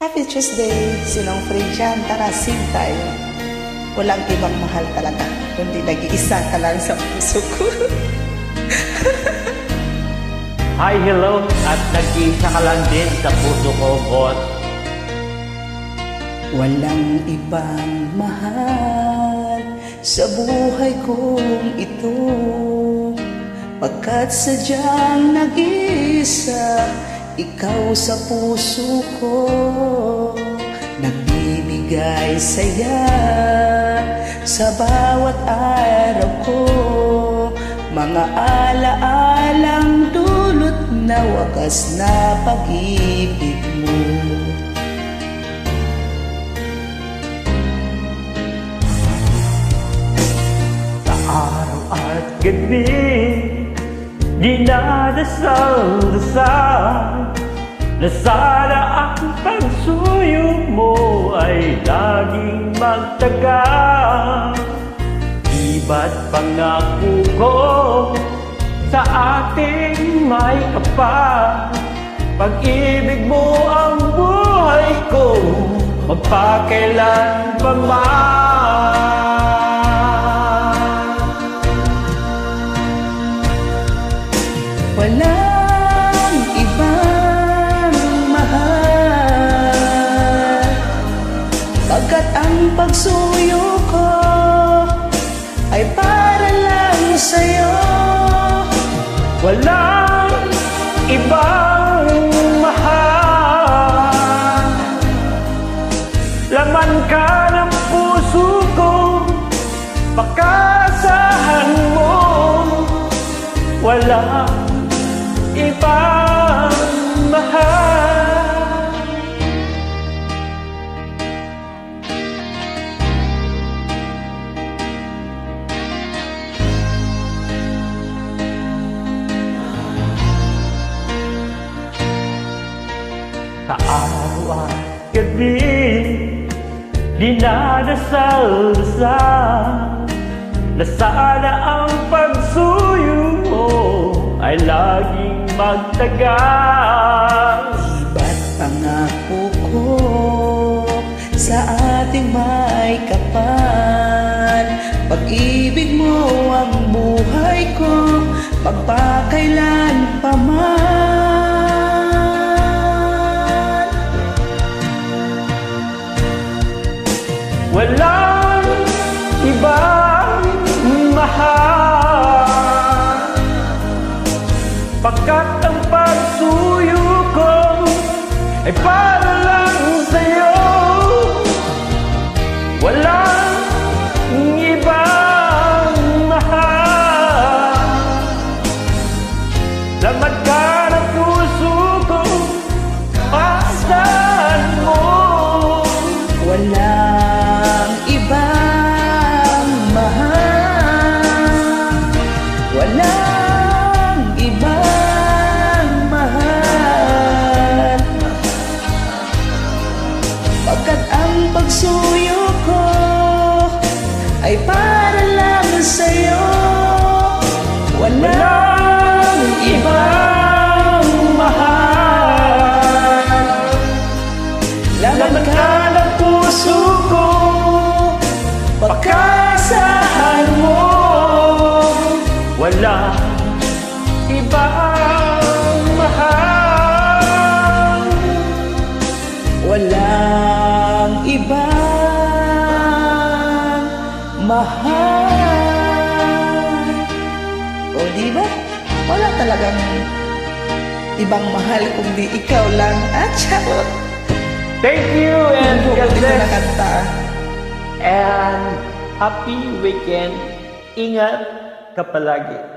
Happy Tuesday! Sinong free dyan? Tara, sing tayo. Walang ibang mahal talaga, kundi nag-iisa ka lang sa puso ko. Hi, hello, at nag-iisa ka lang din sa puso ko, boss. Walang ibang mahal sa buhay kong ito, pagkat sadyang nag-iisa ikaw sa puso ko, nagbibigay saya sa bawat araw ko, mga alaalang dulot na wagas na pag-ibig mo. Sa araw at gabi, dinadasal-dasal na sana ang pagsuyo mo ay laging magtagal. Iba't pangako ko sa ating may kapal, pag-ibig mo ang buhay ko magpakailan pa man. Walang ibang mahal, pagkat ang pagsuyo ko ay para lang sa'yo. Walang ibang mahal, laman ka ng puso ko, pagkasahan mo. Walang ibang mahal. Sa araw at gabi, dinadasal-dasal na sana ang pagsuyo mo ay laging magtagal. Iba't pangako ko sa ating may kapal, pag-ibig mo ang buhay ko magpakailan pa man. Walang ibang mahal, pagkat ang pagsuyo ko ay para lang sa'yo. Walang ibang mahal, laman ka ng puso ko, pasan mo. Walang ibang mahal, walang ibang mahal, pagkat ang pagsuyo ko ay para lang sa'yo. Walang ibang mahal, laman ka ng puso ko, pagkasahan mo. Walang ibang mahal, Walang ibang mahal. O diba? Wala talagang ibang mahal kundi ikaw lang. At charot! thank you and God Ito na bless kanta. and happy weekend. Ingat ka palagi.